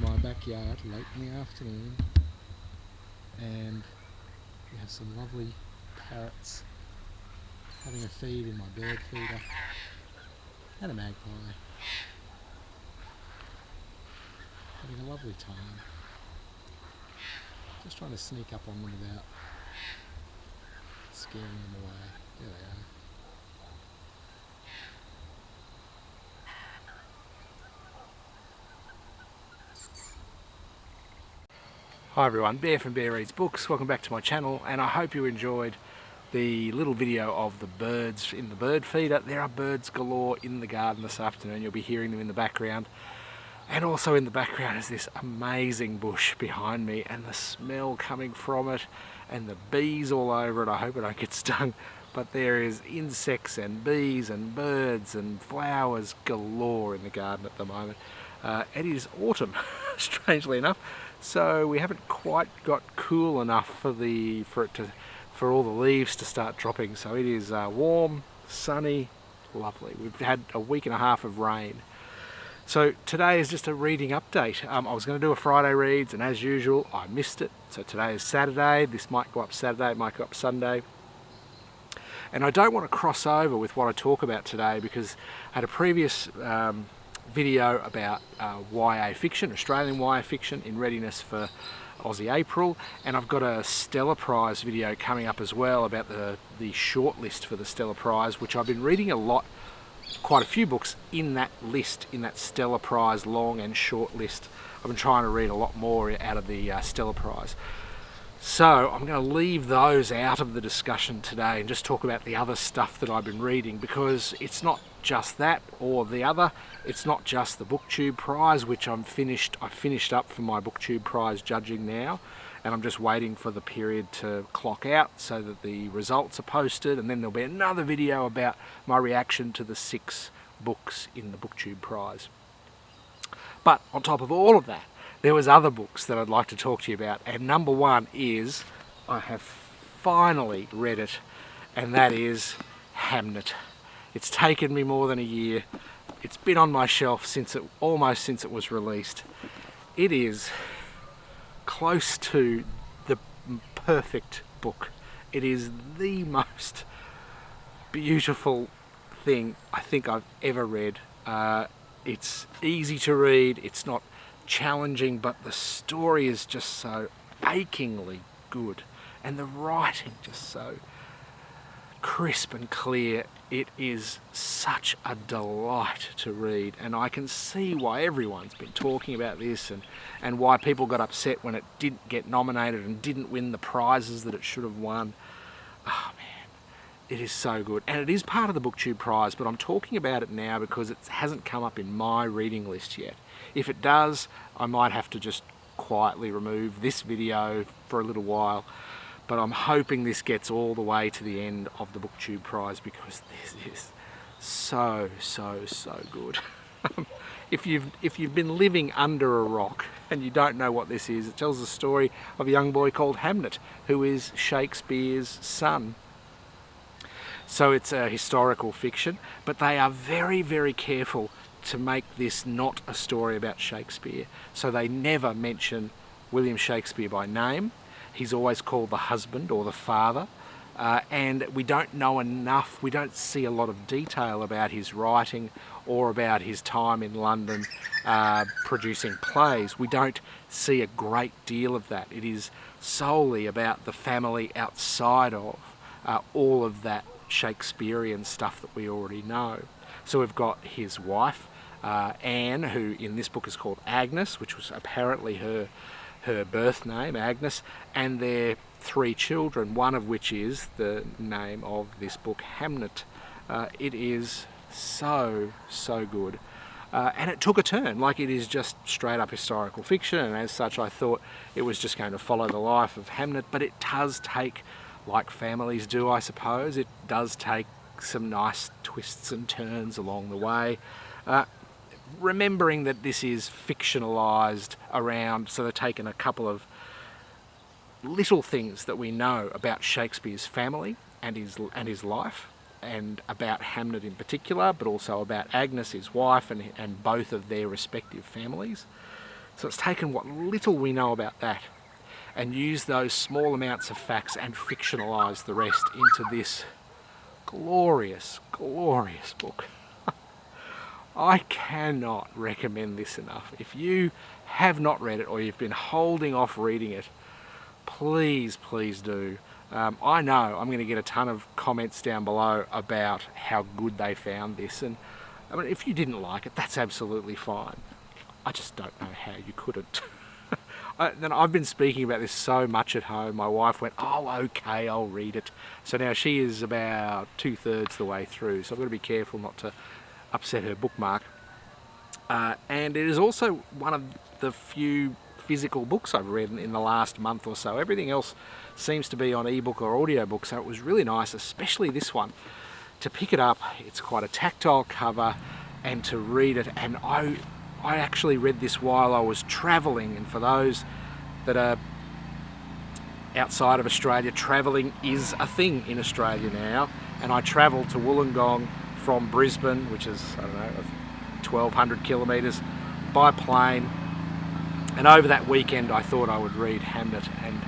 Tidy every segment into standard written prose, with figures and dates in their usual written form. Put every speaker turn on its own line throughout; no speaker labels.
my backyard late in the afternoon, and we have some lovely parrots having a feed in my bird feeder, and a magpie having a lovely time. Just trying to sneak up on them without scaring them away. There they are. Hi everyone, Bear from Bear Reads Books. Welcome back to my channel, and I hope you enjoyed the little video of the birds in the bird feeder. There are birds galore in the garden this afternoon. You'll be hearing them in the background. And also in the background is this amazing bush behind me, and the smell coming from it, and the bees all over it. I hope I don't get stung, but there is insects and bees and birds and flowers galore in the garden at the moment. It is autumn, strangely enough, so we haven't quite got cool enough for all the leaves to start dropping. So it is warm, sunny, lovely. We've had a week and a half of rain. So today is just a reading update. I was going to do a Friday reads, and as usual I missed it. So today is Saturday. This might go up Saturday, it might go up Sunday. And I don't want to cross over with what I talk about today, because I had a previous video about YA fiction, Australian YA fiction, in readiness for Aussie April, and I've got a Stella Prize video coming up as well about the shortlist for the Stella Prize, which I've been reading a lot, quite a few books in that list, in that Stella Prize long and short list. I've been trying to read a lot more out of the Stella Prize. So I'm going to leave those out of the discussion today and just talk about the other stuff that I've been reading, because it's not just that or the other. It's not just the BookTube Prize, which I've finished up for my BookTube Prize judging now, and I'm just waiting for the period to clock out so that the results are posted, and then there'll be another video about my reaction to the 6 books in the BookTube Prize. But on top of all of that, there was other books that I'd like to talk to you about, and number one is, I have finally read it, and that is Hamnet. It's taken me more than a year. It's been on my shelf almost since it was released. It is close to the perfect book. It is the most beautiful thing I think I've ever read. It's easy to read, it's not challenging, but the story is just so achingly good, and the writing just so crisp and clear. It is such a delight to read, and I can see why everyone's been talking about this, and why people got upset when it didn't get nominated and didn't win the prizes that it should have won. Oh man, it is so good, and it is part of the BookTube Prize, but I'm talking about it now because it hasn't come up in my reading list yet. If it does, I might have to just quietly remove this video for a little while, but I'm hoping this gets all the way to the end of the BookTube Prize, because this is so good. If you've been living under a rock and you don't know what this is, it tells the story of a young boy called Hamnet, who is Shakespeare's son. So it's a historical fiction, but they are very careful to make this not a story about Shakespeare. So they never mention William Shakespeare by name. He's always called the husband or the father, and we don't know enough, we don't see a lot of detail about his writing or about his time in London producing plays. We don't see a great deal of that. It is solely about the family outside of all of that Shakespearean stuff that we already know. So we've got his wife, Anne, who in this book is called Agnes, which was apparently her birth name, Agnes, and their 3 children, one of which is the name of this book, Hamnet. It is so good. And it took a turn. Like, it is just straight up historical fiction, and as such I thought it was just going to follow the life of Hamnet, but it does take, like families do I suppose, it does take some nice twists and turns along the way. Remembering that this is fictionalized around, so they've taken a couple of little things that we know about Shakespeare's family and his life, and about Hamnet in particular, but also about Agnes, his wife, and both of their respective families. So it's taken what little we know about that and used those small amounts of facts and fictionalised the rest into this glorious, glorious book. I cannot recommend this enough. If you have not read it or you've been holding off reading it, please, please do. I know I'm going to get a ton of comments down below about how good they found this, and I mean, if you didn't like it, that's absolutely fine. I just don't know how you couldn't. I've been speaking about this so much at home. My wife went, "Oh, okay, I'll read it." So now she is about 2/3 the way through, so I've got to be careful not to upset her bookmark. And it is also one of the few physical books I've read in the last month or so. Everything else seems to be on ebook or audiobook, so it was really nice, especially this one, to pick it up. It's quite a tactile cover, and to read it. And I actually read this while I was travelling, and for those that are outside of Australia, travelling is a thing in Australia now, and I travelled to Wollongong from Brisbane, which is, I don't know, 1,200 kilometres by plane, and over that weekend I thought I would read Hamnet, and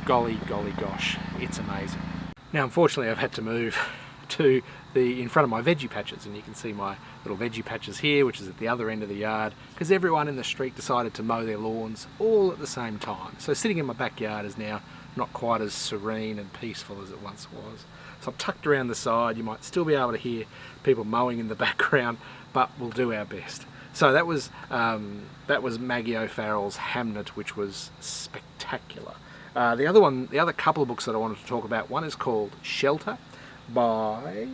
golly gosh, it's amazing. Now unfortunately I've had to move to in front of my veggie patches, and you can see my little veggie patches here, which is at the other end of the yard, because everyone in the street decided to mow their lawns all at the same time. So sitting in my backyard is now not quite as serene and peaceful as it once was. So I'm tucked around the side. You might still be able to hear people mowing in the background, but we'll do our best. So that was Maggie O'Farrell's Hamnet, which was spectacular. The other couple of books that I wanted to talk about, one is called Shelter by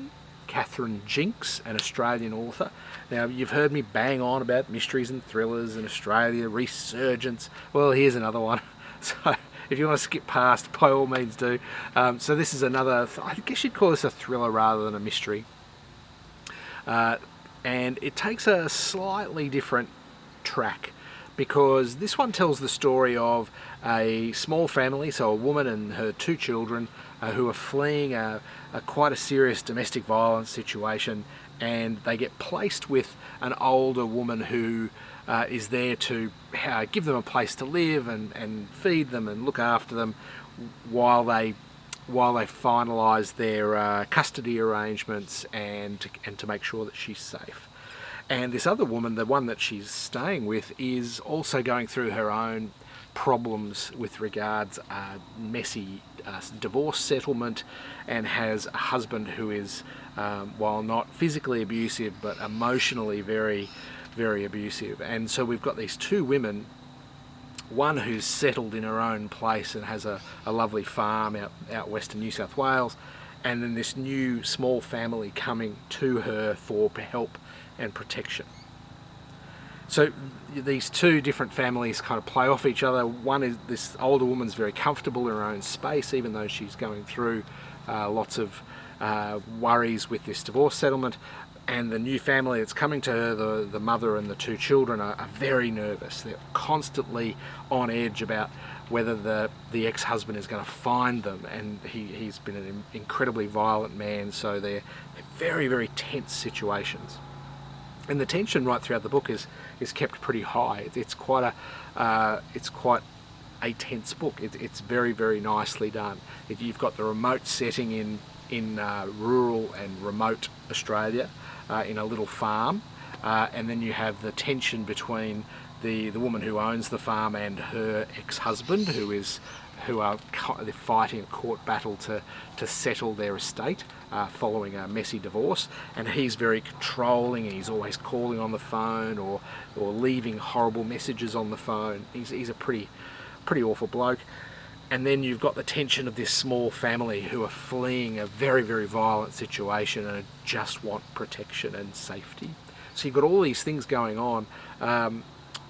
Catherine Jinks, an Australian author. Now, you've heard me bang on about mysteries and thrillers in Australia, resurgence. Well, here's another one. So if you want to skip past, by all means do. So this is another, I guess you'd call this a thriller rather than a mystery. And it takes a slightly different track, because this one tells the story of a small family, so a woman and her 2 children who are fleeing quite a serious domestic violence situation, and they get placed with an older woman who is there to give them a place to live and feed them and look after them while they finalise their custody arrangements and to make sure that she's safe. And this other woman, the one that she's staying with, is also going through her own problems with regards messy divorce settlement, and has a husband who is, while not physically abusive, but emotionally very, very abusive. And so we've got these 2 women, one who's settled in her own place and has a lovely farm out west in New South Wales, and then this new small family coming to her for help and protection. So these 2 different families kind of play off each other. One is, this older woman's very comfortable in her own space, even though she's going through lots of worries with this divorce settlement. And the new family that's coming to her, the mother and the 2 children, are very nervous. They're constantly on edge about whether the ex-husband is going to find them, and he's been an incredibly violent man, so they're very, very tense situations. And the tension right throughout the book is kept pretty high. It's quite a tense book. It's very, very nicely done. You've got the remote setting in rural and remote Australia, in a little farm, and then you have the tension between the woman who owns the farm and her ex-husband, who are fighting a court battle to settle their estate following a messy divorce. And he's very controlling, and he's always calling on the phone or leaving horrible messages on the phone. He's a pretty awful bloke. And then you've got the tension of this small family who are fleeing a very, very violent situation and just want protection and safety. So you've got all these things going on,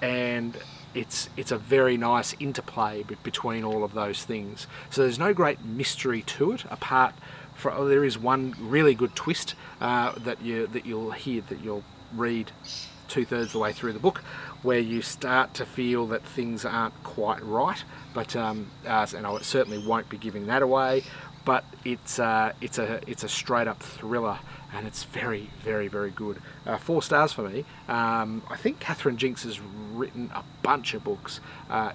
and it's a very nice interplay between all of those things. So there's no great mystery to it, apart from there is one really good twist that you'll read 2/3 of the way through the book, where you start to feel that things aren't quite right. But and I certainly won't be giving that away. But it's a straight up thriller, and it's very, very, very good. 4 stars for me. I think Catherine Jinks has written a bunch of books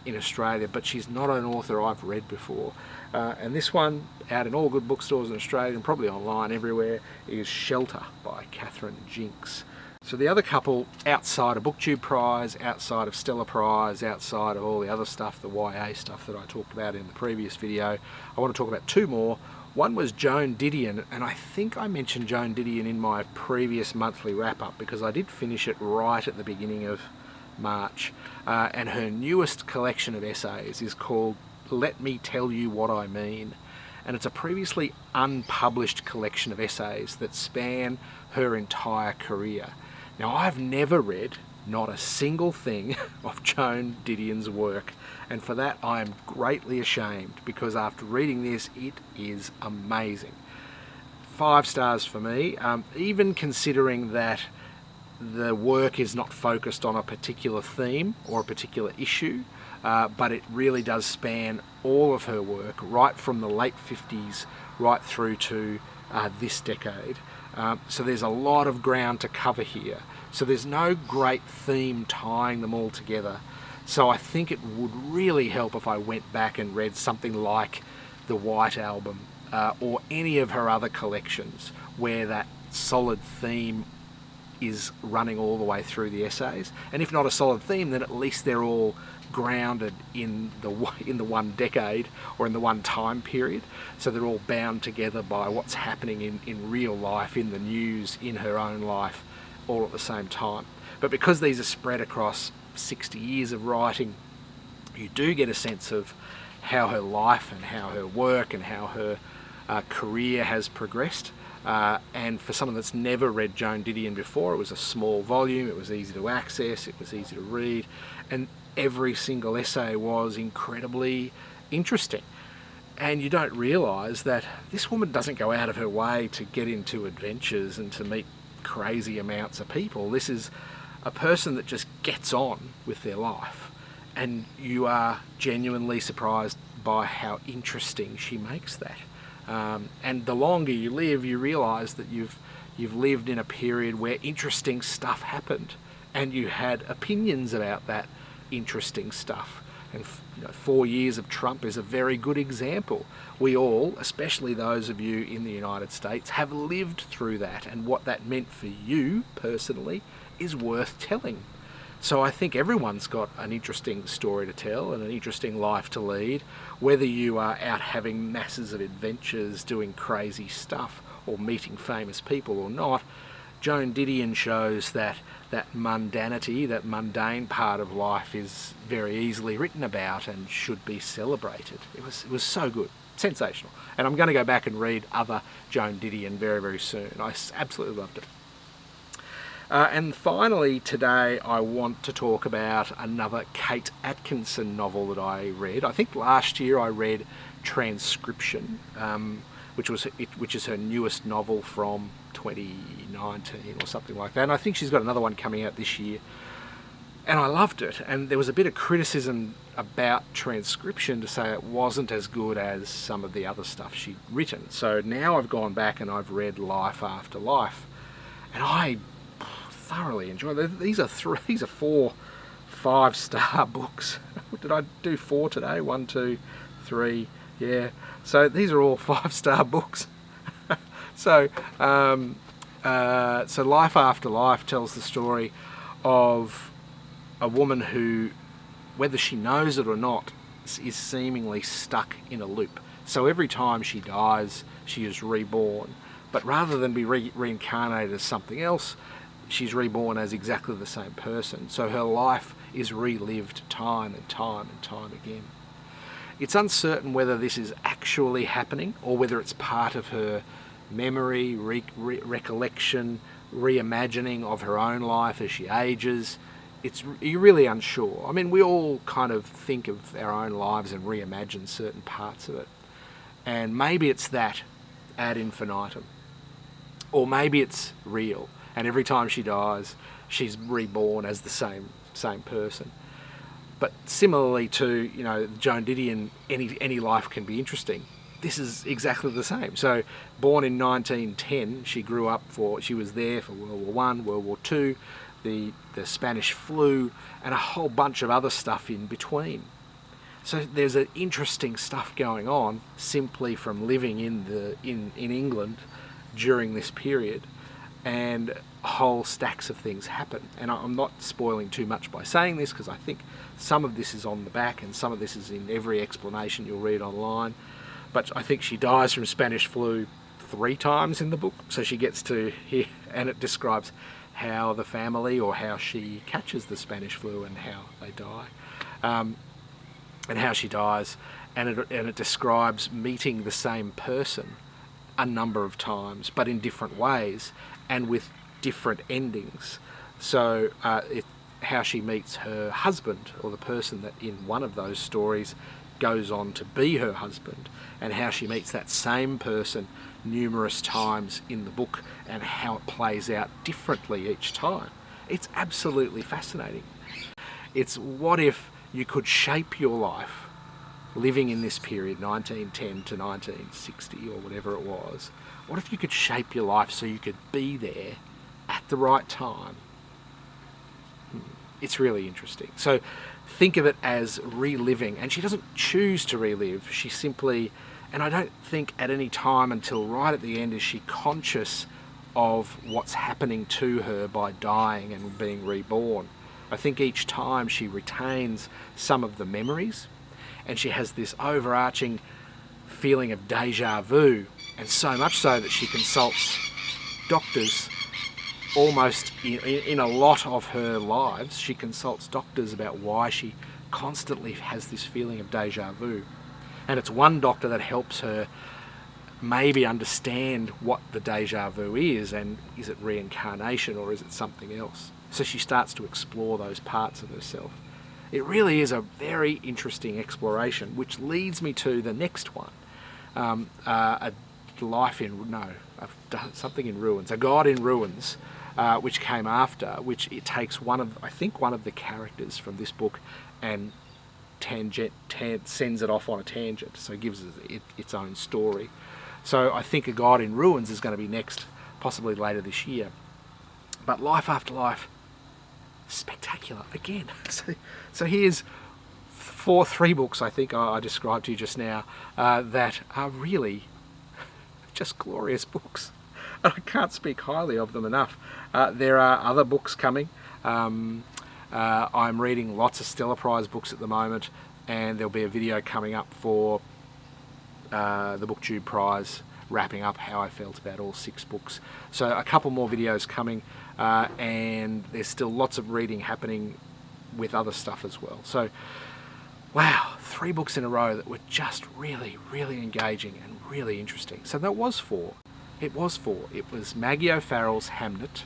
in Australia, but she's not an author I've read before. And this one, out in all good bookstores in Australia and probably online everywhere, is Shelter by Catherine Jinks. So the other couple, outside of BookTube Prize, outside of Stella Prize, outside of all the other stuff, the YA stuff that I talked about in the previous video, I want to talk about 2 more. One was Joan Didion, and I think I mentioned Joan Didion in my previous monthly wrap-up because I did finish it right at the beginning of March. And her newest collection of essays is called Let Me Tell You What I Mean. And it's a previously unpublished collection of essays that span her entire career. Now, I've never read not a single thing of Joan Didion's work, and for that I am greatly ashamed, because after reading this, it is amazing. 5 stars for me, even considering that the work is not focused on a particular theme or a particular issue, but it really does span all of her work, right from the late 50s right through to this decade. So there's a lot of ground to cover here. So there's no great theme tying them all together. So I think it would really help if I went back and read something like The White Album or any of her other collections where that solid theme is running all the way through the essays. And if not a solid theme, then at least they're all grounded in the one decade or in the one time period. So they're all bound together by what's happening in real life, in the news, in her own life, all at the same time. But because these are spread across 60 years of writing, you do get a sense of how her life and how her work and how her career has progressed. And for someone that's never read Joan Didion before, it was a small volume, it was easy to access, it was easy to read, and every single essay was incredibly interesting. And you don't realise that this woman doesn't go out of her way to get into adventures and to meet crazy amounts of people. This is a person that just gets on with their life, and you are genuinely surprised by how interesting she makes that. And the longer you live, you realise that you've lived in a period where interesting stuff happened, and you had opinions about that interesting stuff. And 4 years of Trump is a very good example. We all, especially those of you in the United States, have lived through that, and what that meant for you personally is worth telling. So I think everyone's got an interesting story to tell and an interesting life to lead, whether you are out having masses of adventures, doing crazy stuff, or meeting famous people or not. Joan Didion shows that mundanity, that mundane part of life is very easily written about and should be celebrated. It was so good, sensational. And I'm going to go back and read other Joan Didion very, very soon. I absolutely loved it. And finally today I want to talk about another Kate Atkinson novel that I read. I think last year I read Transcription, which is her newest novel from 2019 or something like that. And I think she's got another one coming out this year. And I loved it. And there was a bit of criticism about Transcription to say it wasn't as good as some of the other stuff she'd written. So now I've gone back and I've read Life After Life, and I thoroughly enjoy them. These are 4 5-star books. Did I do 4 today? 1, 2, 3. Yeah. So these are all 5-star books. So Life After Life tells the story of a woman who, whether she knows it or not, is seemingly stuck in a loop. So every time she dies, she is reborn. But rather than be reincarnated as something else, she's reborn as exactly the same person. So her life is relived time and time and time again. It's uncertain whether this is actually happening or whether it's part of her memory, recollection, reimagining of her own life as she ages. You're really unsure. I mean, we all kind of think of our own lives and reimagine certain parts of it. And maybe it's that ad infinitum. Or maybe it's real. and every time she dies, she's reborn as the same person. But similarly to, you know, Joan Didion, any life can be interesting. This is exactly the same. So, born in 1910, she grew up she was there for World War One, World War Two, the Spanish flu, and a whole bunch of other stuff in between. So there's an interesting stuff going on simply from living in England during this period, and whole stacks of things happen. And I'm not spoiling too much by saying this, because I think some of this is on the back and some of this is in every explanation you'll read online. But I think she dies from Spanish flu 3 times in the book, so she gets to here, and it describes how the family, or how she catches the Spanish flu and how they die, and how she dies, and it describes meeting the same person a number of times, but in different ways and with different endings. So how she meets her husband, or the person that in one of those stories goes on to be her husband, and how she meets that same person numerous times in the book, and how it plays out differently each time. It's absolutely fascinating. It's what if you could shape your life living in this period, 1910 to 1960 or whatever it was. What if you could shape your life so you could be there at the right time? It's really interesting. So think of it as reliving, and she doesn't choose to relive. She simply, and I don't think at any time until right at the end is she conscious of what's happening to her by dying and being reborn. I think each time she retains some of the memories, and she has this overarching feeling of deja vu, and so much so that she consults doctors almost in a lot of her lives. She consults doctors about why she constantly has this feeling of deja vu. And it's one doctor that helps her maybe understand what the deja vu is, and is it reincarnation or is it something else? So she starts to explore those parts of herself. It really is a very interesting exploration, which leads me to the next one. Something in Ruins, A God in Ruins, which came after, which it takes one of the characters from this book and sends it off on a tangent, so it gives it its own story. So I think A God in Ruins is going to be next, possibly later this year. But Life After Life, spectacular again. So here's 3 books I think I described to you just now that are really just glorious books. I can't speak highly of them enough. There are other books coming. I'm reading lots of Stella Prize books at the moment, and there'll be a video coming up for the BookTube Prize, wrapping up how I felt about all 6 books. So a couple more videos coming, and there's still lots of reading happening with other stuff as well. So wow, 3 books in a row that were just really, really engaging and really interesting. So that was 4. It was 4. It was Maggie O'Farrell's Hamnet.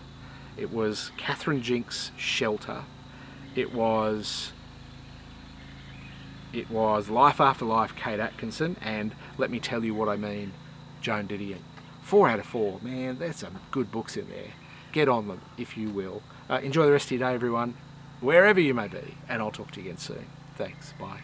It was Catherine Jinks' Shelter. It was Life After Life, Kate Atkinson, and Let Me Tell You What I Mean, Joan Didion. 4 out of 4, man, there's some good books in there. Get on them, if you will. Enjoy the rest of your day, everyone, wherever you may be, and I'll talk to you again soon. Thanks, bye.